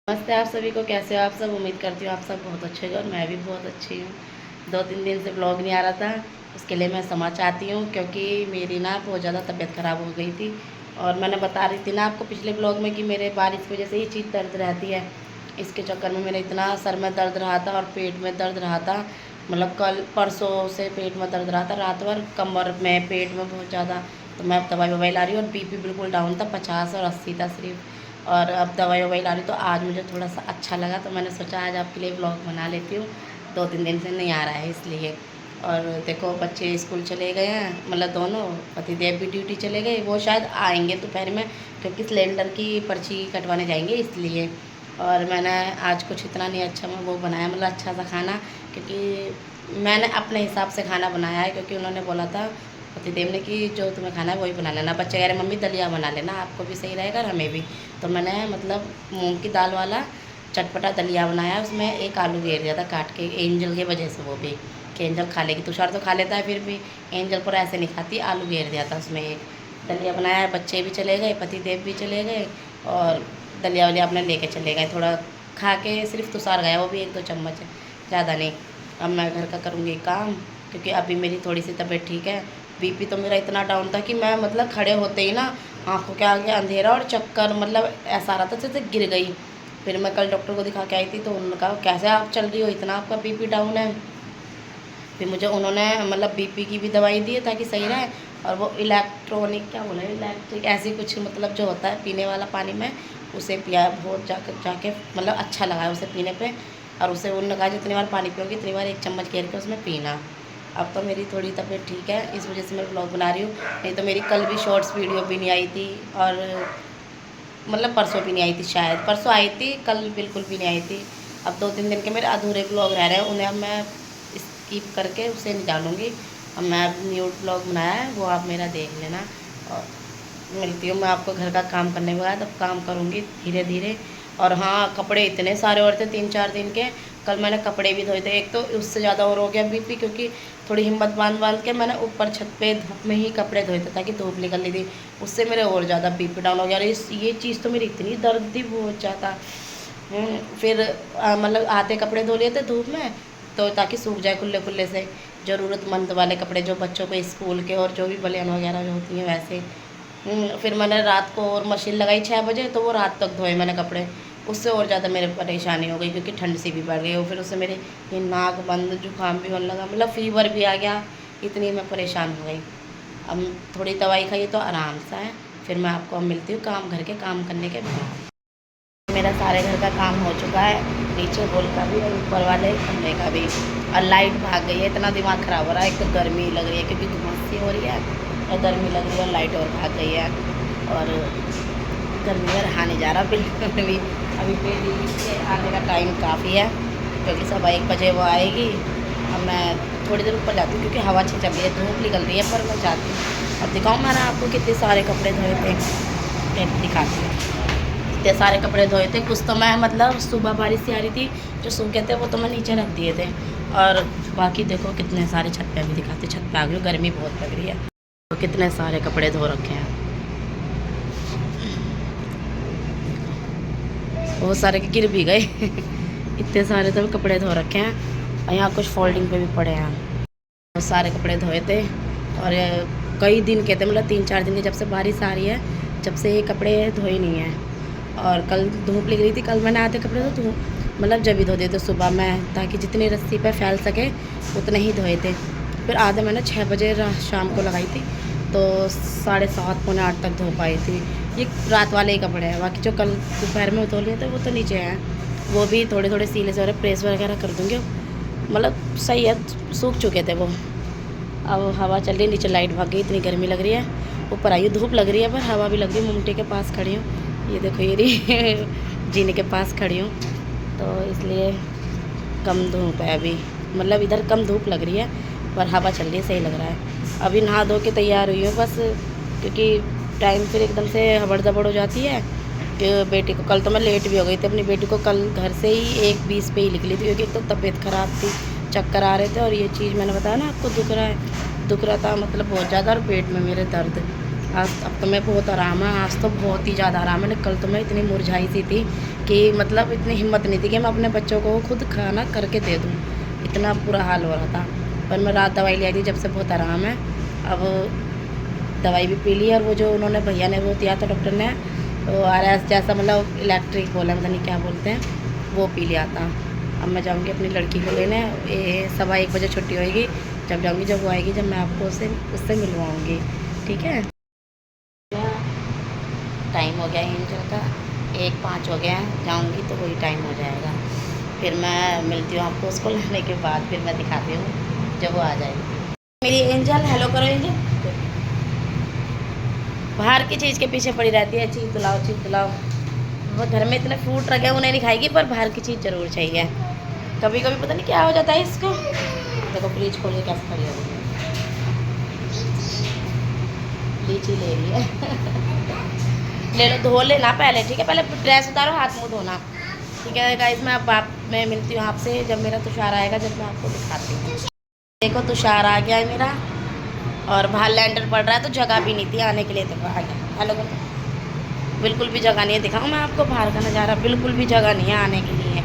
नमस्ते आप सभी को। कैसे हो आप सब? उम्मीद करती हूँ आप सब बहुत अच्छे हो और मैं भी बहुत अच्छी हूँ। 2-3 दिन से ब्लॉग नहीं आ रहा था, उसके लिए मैं क्षमा चाहती हूँ क्योंकि मेरी ना बहुत ज़्यादा तबीयत ख़राब हो गई थी। और मैंने बता रही थी ना आपको पिछले ब्लॉग में कि मेरे बारिश की वजह से ही चीज़ दर्द रहती है। इसके चक्कर में मेरा इतना सर में दर्द रहा था और पेट में दर्द रहा था। मतलब कल परसों से पेट में दर्द रहा था रात भर, कमर में, पेट में बहुत ज़्यादा। तो मैं अब दवाई ववाई ला रही हूँ और बीपी बिल्कुल डाउन था, 50 और 80 था सिर्फ। और अब दवाई ववाई ला रही तो आज मुझे थोड़ा सा अच्छा लगा, तो मैंने सोचा आज आपके लिए ब्लॉग बना लेती हूँ। 2-3 दिन से नहीं आ रहा है इसलिए। और देखो बच्चे स्कूल चले गए हैं, मतलब दोनों। पतिदेव भी ड्यूटी चले गए, वो शायद आएंगे दोपहर में क्योंकि सिलेंडर की पर्ची कटवाने जाएंगे इसलिए। और मैंने आज कुछ इतना नहीं अच्छा मैं वो बनाया, मतलब अच्छा सा खाना, क्योंकि मैंने अपने हिसाब से खाना बनाया है क्योंकि उन्होंने बोला था पतिदेव ने कि जो तुम्हें खाना है वही बना लेना। बच्चे कह रहे मम्मी दलिया बना लेना, आपको भी सही रहेगा और हमें भी। तो मैंने मतलब मूंग की दाल वाला चटपटा दलिया बनाया, उसमें एक आलू घेर दिया था काट के, एंजल की वजह से वो भी, कि एंजल खा लेगी। तुषार तो खा लेता है फिर भी, एंजल पर ऐसे नहीं खाती। आलू घेर दिया था उसमें एक, दलिया बनाया। बच्चे भी चले गए, पतिदेव भी चले गए और दलिया वलिया अपने लेके चले गए। थोड़ा खा के सिर्फ तुषार गया, वो भी 1-2 चम्मच है, ज़्यादा नहीं। अब मैं घर का करूँगी काम क्योंकि अभी मेरी थोड़ी सी तबीयत ठीक है। बीपी तो मेरा इतना डाउन था कि मैं मतलब खड़े होते ही ना आँखों के आगे अंधेरा और चक्कर, मतलब ऐसा आ रहा था जैसे गिर गई। फिर मैं कल डॉक्टर को दिखा के आई थी तो उन्होंने कहा कैसे आप चल रही हो, इतना आपका बीपी डाउन है। फिर मुझे उन्होंने मतलब बीपी की भी दवाई दी है ताकि सही रहे। और वो इलेक्ट्रॉनिक क्या बोला, इलेक्ट्रिक ऐसी कुछ, मतलब जो होता है पीने वाला पानी में, उसे पिया बहुत जाके मतलब अच्छा लगा है उसे पीने पे। और उसे उन्होंने कहा जितनी बार पानी पियोगी इतनी बार 1 चम्मच घेर के उसमें पीना। अब तो मेरी थोड़ी तबीयत ठीक है, इस वजह से मैं ब्लॉग बना रही हूँ। नहीं तो मेरी कल भी शॉर्ट्स वीडियो भी नहीं आई थी, और मतलब परसों भी नहीं आई थी, शायद परसों आई थी, कल बिल्कुल भी नहीं आई थी। अब 2-3 दिन के मेरे अधूरे ब्लॉग रह रहे हैं, उन्हें अब मैं स्किप करके उसे नहीं डालूँगी। अब मैं न्यू ब्लॉग बनाया है वो आप मेरा देख लेना। और मिलती हूँ मैं आपको घर का काम करने के बाद। अब काम करूँगी धीरे धीरे। और हाँ, कपड़े इतने सारे और थे 3-4 दिन के। कल मैंने कपड़े भी धोए थे, एक तो उससे ज़्यादा और हो गया बीपी क्योंकि थोड़ी हिम्मत बांध बांध के मैंने ऊपर छत पे धूप में ही कपड़े धोए थे ताकि धूप निकल ली थी। उससे मेरे और ज़्यादा बीपी डाउन हो गया। और ये चीज़ तो मेरी इतनी दर्द थी बहुत ज़्यादा। फिर मतलब आधे कपड़े धो लिए थे धूप में तो ताकि सूख जाए खुले खुले से। ज़रूरतमंद वाले कपड़े जो बच्चों को स्कूल के और जो भी बनियान वगैरह जो होती हैं वैसे। फिर मैंने रात को और मशीन लगाई 6 बजे, तो वो रात तक धोए मैंने कपड़े। उससे और ज़्यादा मेरे परेशानी हो गई क्योंकि ठंड सी भी बढ़ गई। और फिर उससे मेरे ये नाक बंद, जुकाम भी होने लगा, मतलब फीवर भी आ गया। इतनी मैं परेशान हो गई। अब थोड़ी दवाई खाई तो आराम सा है। फिर मैं आपको अब मिलती हूँ काम, घर के काम करने के बाद। मेरा सारे घर का काम हो चुका है, नीचे हॉल का भी और ऊपर वाले कमरे का भी। और लाइट भाग गई है, इतना दिमाग ख़राब हो रहा है। एक तो गर्मी लग रही है क्योंकि धुआं सी हो रही है, और गर्मी लग रही है और लाइट और भाग गई है। और गर्मी में रहा नहीं जा रहा बिल्कुल भी। अभी बेटी के आने का टाइम काफ़ी है क्योंकि 1:15 बजे वो आएगी। अब मैं थोड़ी देर ऊपर जाती हूँ क्योंकि हवा अच्छी चल रही है, धूप निकल रही है, पर मैं जाती हूँ। अब दिखाऊँ मैंने आपको कितने सारे कपड़े धोए थे, दिखाती हूँ। इतने सारे कपड़े धोए थे, कुछ तो मैं मतलब सुबह बारिश से आ रही थी, जो सूखे थे वो तो मैं नीचे रख दिए थे। और बाकी देखो कितने सारे, छत पे भी दिखाते, छत पे आ गई, गर्मी बहुत लग रही है। तो कितने सारे कपड़े धो रखे हैं, बहुत सारे के गिर भी गए इतने सारे तो कपड़े धो रखे हैं। और यहाँ कुछ फोल्डिंग पे भी पड़े हैं। बहुत सारे कपड़े धोए थे और कई दिन के थे, मतलब 3-4 दिन के, जब से बारिश आ रही है जब से ये कपड़े धोए नहीं हैं। और कल धूप लग रही थी, कल मैंने आधे कपड़े तो मतलब जब भी धो दिए थे सुबह में, ताकि जितनी रस्सी पे फैल सके उतने ही धोए थे। फिर आधे मैंने 6 बजे शाम को लगाई थी, तो 7:30 पौने 8 तक धो पाई थी। ये रात वाले ही कपड़े हैं, बाकी जो कल दोपहर में धो लिए थे वो तो नीचे हैं। वो भी थोड़े थोड़े सीले से और प्रेस वगैरह कर दूँगी, मतलब सही है, सूख चुके थे वो। अब हवा चल रही है, नीचे लाइट भाग गई, इतनी गर्मी लग रही है। ऊपर आई धूप लग रही है पर हवा भी लग रही है। मुमटे के पास खड़ी हूँ, ये देखो, ये रही जीने के पास खड़ी हूँ, तो इसलिए कम धूप है अभी, मतलब इधर कम धूप लग रही है पर हवा चल रही है, सही लग रहा है। अभी नहा धो के तैयार हुई हूँ बस, क्योंकि टाइम फिर एकदम से हबड़ दबड़ हो जाती है कि बेटी को, कल तो मैं लेट भी हो गई थी। अपनी बेटी को कल घर से ही 1:20 पे ही निकली थी क्योंकि एक तो तबीयत ख़राब थी, चक्कर आ रहे थे, और ये चीज़ मैंने बताया ना आपको, दुख रहा था, मतलब बहुत ज़्यादा, और पेट में मेरे दर्द। आज अब तो मैं बहुत आराम है, आज तो बहुत ही ज़्यादा आराम है। कल तो मैं इतनी मुरझाई सी थी कि मतलब इतनी हिम्मत नहीं थी कि मैं अपने बच्चों को खुद खाना करके दे दूँ, इतना बुरा हाल हो रहा था। पर मैं रात दवाई ले आई थी, जब से बहुत आराम है। अब दवाई भी पी ली, और वो जो उन्होंने भैया ने वो दिया था डॉक्टर ने, तो RS जैसा मतलब इलेक्ट्रिक बोला, पता नहीं क्या बोलते हैं, वो पी लिया था। अब मैं जाऊँगी अपनी लड़की को लेने, 1:15 बजे छुट्टी होएगी, जब जाऊँगी, जब वो आएगी, जब मैं आपको उससे मिलवाऊँगी, ठीक है। टाइम हो गया एंजल का, 1:05 हो गया है, जाऊँगी तो वही टाइम हो जाएगा। फिर मैं मिलती हूँ आपको उसको लाने के बाद, फिर मैं दिखाती हूँ जब वो आ जाएगी। मेरी एंजल, हेलो करो एंजल। बाहर की चीज़ के पीछे पड़ी रहती है, चीज़ दिलाओ चीज़ दिलाओ। वो घर में इतने फ्रूट रखे, उन्हें नहीं खाएगी, पर बाहर की चीज़ ज़रूर चाहिए। कभी कभी पता नहीं क्या हो जाता है इसको। देखो फ्रिज खोल के कैसे खड़ी हो रही है, लीची ले रही है। ले लो, धो लेना पहले, ठीक है। पहले ड्रेस उतारो, हाथ मुँह धोना, ठीक है गाइस। मैं मिलती हूँ आपसे जब मेरा तुषार आएगा, जब मैं आपको दिखाती हूँ। देखो तुषार आ गया है मेरा, और बाहर लैंडर पड़ रहा है, तो जगह भी नहीं थी आने के लिए। देखो आ गया, हेलो कर, बिल्कुल भी जगह नहीं है। दिखाऊँ मैं आपको बाहर का नज़ारा, बिल्कुल भी जगह नहीं है आने के लिए,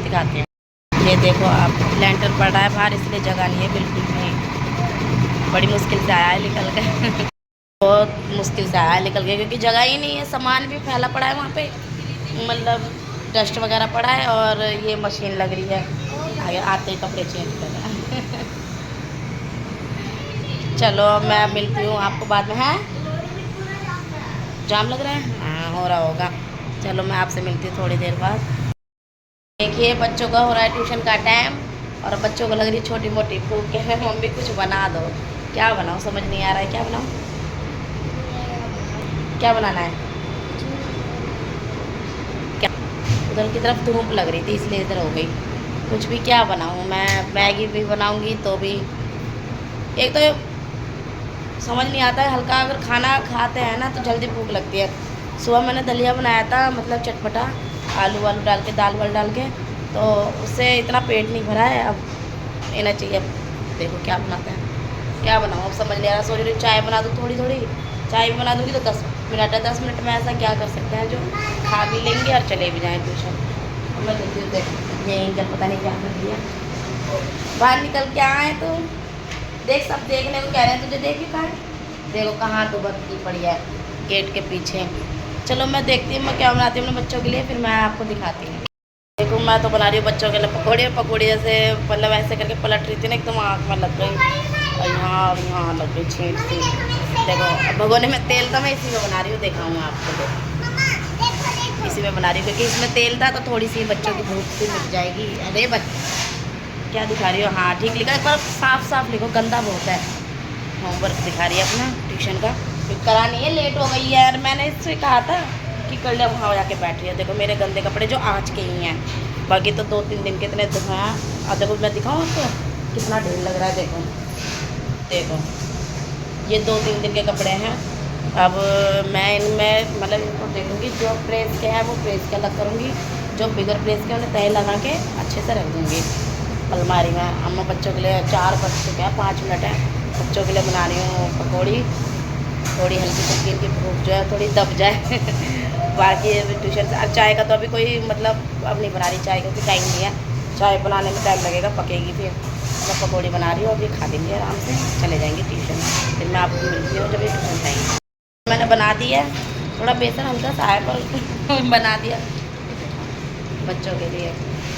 दिखाते हैं। ये देखो आप, लैंडर पड़ रहा है बाहर, इसलिए जगह नहीं है बिल्कुल नहीं। बड़ी मुश्किल से आया है निकल के। बहुत मुश्किल से आया है निकल के, क्योंकि जगह ही नहीं है, सामान भी फैला पड़ा है वहाँ पे, मतलब डस्ट वगैरह पड़ा है, और ये मशीन लग रही है, आगे आते ही कपड़े चेंज कर रहा है। चलो मैं मिलती हूँ आपको बाद में। है जाम लग रहा है, हाँ हो रहा होगा। चलो मैं आपसे मिलती हूँ थोड़ी देर बाद। देखिए बच्चों का हो रहा है ट्यूशन का टाइम, और बच्चों को लग रही है छोटी मोटी भूख के, मम्मी कुछ बना दो। क्या बनाऊँ समझ नहीं आ रहा है, क्या बनाऊँ, क्या बनाना है। क्या उधर की तरफ धूप लग रही थी, इसलिए इधर हो गई। कुछ भी क्या बनाऊँ मैं, मैगी भी बनाऊँगी तो भी एक तो समझ नहीं आता है। हल्का अगर खाना खाते हैं ना तो जल्दी भूख लगती है। सुबह मैंने दलिया बनाया था, मतलब चटपटा, आलू वालू डाल के, दाल वाल डाल के, तो उससे इतना पेट नहीं भरा है। अब लेना चाहिए। देखो क्या बनाते हैं, क्या बनाऊँ अब समझ नहीं आ रहा। सोच रही चाय बना दूँ, थोड़ी थोड़ी चाय भी बना दूँगी तो 10 मिनट है, 10 मिनट में ऐसा क्या कर सकते हैं जो खा भी लेंगे और चले भी जाएँ ट्यूशन। मैं देखती हूँ, देख ये एंजल पता नहीं क्या कर दिया, बाहर निकल के आए तो देख, सब देखने को कह रहे हैं तुझे, देखी कहाँ है, देखो कहाँ तो बत्ती पड़ी है गेट के पीछे। चलो मैं देखती हूँ मैं क्या बनाती हूँ अपने बच्चों के लिए, फिर मैं आपको दिखाती हूँ। देखो मैं तो बना रही हूँ बच्चों के लिए पकौड़े। पकौड़े जैसे मतलब ऐसे करके पलट रही थी ना, एकदम आँख में लग गई, और यहाँ लग गई छींट सी। देखो अब भगोने में तेल था, मैं इसी में बना रही हूँ, दिखाऊँ आपको। देखो इसी में बना रही हूँ, क्योंकि इसमें तेल था तो थोड़ी सी बच्चों की भूख भी मिट जाएगी। अरे क्या दिखा रही हो, हाँ ठीक लिखा, एक बार साफ साफ लिखो, गंदा बहुत है। होमवर्क दिखा रही है अपना ट्यूशन का, फिर करा नहीं है, लेट हो गई है यार। मैंने इससे कहा था कि कर ले, वहाँ जाके बैठ रही है। देखो मेरे गंदे कपड़े जो आज के ही हैं, बाकी तो 2-3 दिन के इतने धुए हैं। और देखो मैं दिखाऊँ आपको कितना ढेर लग रहा है। देखो देखो ये 2-3 दिन के कपड़े हैं। अब मैं इनमें मतलब इनको देखूँगी, जो प्रेस के हैं वो प्रेस के अलग करूँगी, जो बिगर प्रेस के उन्हें तय लगा के अच्छे से रख दूँगी अलमारी में। अम्मा बच्चों के लिए 4 बज चुके हैं, 5 मिनट है। बच्चों के लिए बना रही हूँ पकौड़ी, थोड़ी हल्की फुल्की इनकी भूख जो है थोड़ी दब जाए। बाकी ट्यूशन से अब चाय का तो अभी कोई मतलब अब नहीं बना रही चाय, क्योंकि टाइम नहीं है, चाय बनाने में टाइम लगेगा, पकेगी फिर। मैं पकौड़ी बना रही हूँ, अभी खा लेंगे आराम से, चले जाएंगे ट्यूशन। फिर मैं आपको मिलती हूँ जब ये ट्यूशन जाएंगे। मैंने बना दिया है, थोड़ा बेसन हल्का सा है पर बना दिया बच्चों के लिए,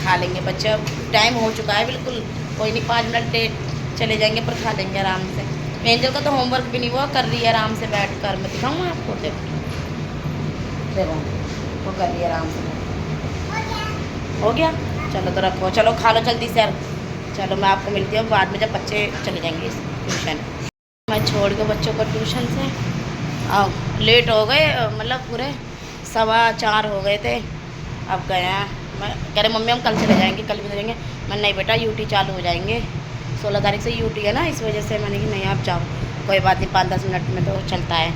खा लेंगे बच्चे। अब टाइम हो चुका है बिल्कुल, कोई नहीं 5 मिनट लेट चले जाएंगे, पर खा लेंगे आराम से। एंजल का तो होमवर्क भी नहीं हुआ, कर रही है आराम से बैठ कर। मैं दिखाऊँ आपको, देखो वो कर रही है आराम से। हो गया, चलो तो रखो, चलो खा लो जल्दी से। चलो मैं आपको मिलती हूँ बाद में, जब बच्चे चले जाएंगे ट्यूशन। मैं छोड़ के बच्चों को ट्यूशन से लेट हो गए, मतलब पूरे 4:15 हो गए थे। अब गए हैं, मैं कह रहे मम्मी हम कल चले जाएंगे, कल भी जाएंगे। मैं नहीं बेटा यूटी चालू हो जाएंगे, 16 तारीख से यूटी है ना, इस वजह से मैंने कि नहीं आप जाओ, कोई बात नहीं, 5-10 मिनट में तो चलता है।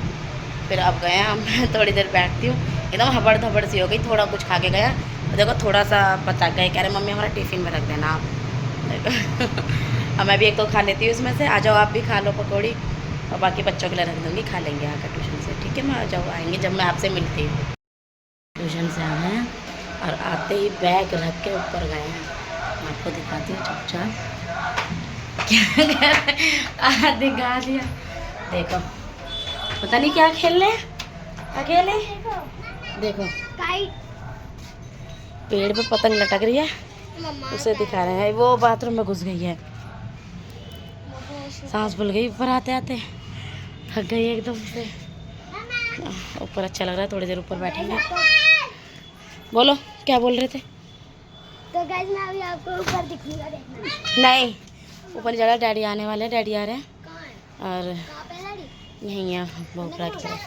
फिर अब गए हैं हम। थोड़ी देर बैठती हूँ, एकदम हबड़ धबड़ सी हो गई, थोड़ा कुछ खा के गया, देखो थोड़ा सा बता गए, कह रहे मम्मी हमारा टिफ़िन में रख देना आप। अब मैं भी एक तो खा लेती हूँ इसमें से, आ जाओ आप भी खा लो पकौड़ी, और बाकी बच्चों के लिए रख दूँगी, खा लेंगे आकर ट्यूशन से। ठीक है, मैं जब आएंगे जब मैं आपसे मिलती हूँ। ट्यूशन से आ गए हैं और आते ही बैग रख के ऊपर गए हैं। मैं आपको दिखाती हूँ चुपचाप क्या कर रहे, दिखा दिया। देखो पता नहीं क्या खेल रहे अकेले। देखो पेड़ पे पतंग लटक रही है, उसे दिखा रहे हैं। वो बाथरूम में घुस गई है, सांस भूल गई ऊपर आते आते, थक गई एकदम से। ऊपर अच्छा लग रहा है, थोड़ी देर ऊपर बैठेंगे। बोलो क्या बोल रहे थे? तो गाइस मैं अभी आपको ऊपर दिखूंगा, देखना। नहीं ऊपर ज़्यादा, डैडी आने वाले हैं, डैडी आ रहे हैं। और कहाँ पे लड़ी? यहीं यहाँ बोपरा की तरफ।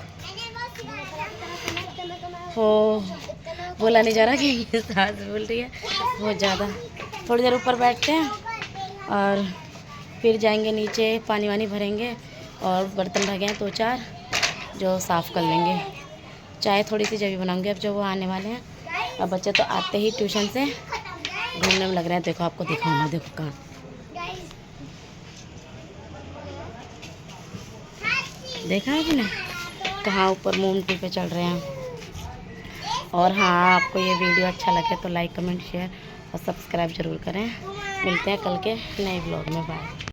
हो बोला नहीं जा रहा कि सांस बोल रही है बहुत ज़्यादा। थोड़ी देर ऊपर बैठते हैं और फिर जाएंगे नीचे, पानी वानी भरेंगे और बर्तन रह गए हैं 2-4 जो साफ़ कर लेंगे। चाय थोड़ी सी जब बनाऊंगी अब, जो वो आने वाले हैं। अब बच्चे तो आते ही ट्यूशन से घूमने में लग रहे हैं। देखो आपको दिखाऊंगा, देखो कहाँ देखा आपने, कहाँ ऊपर मूंगटी पे चल रहे हैं। और हाँ, आपको ये वीडियो अच्छा लगे तो लाइक कमेंट शेयर और सब्सक्राइब ज़रूर करें। मिलते हैं कल के नए ब्लॉग में, बाय।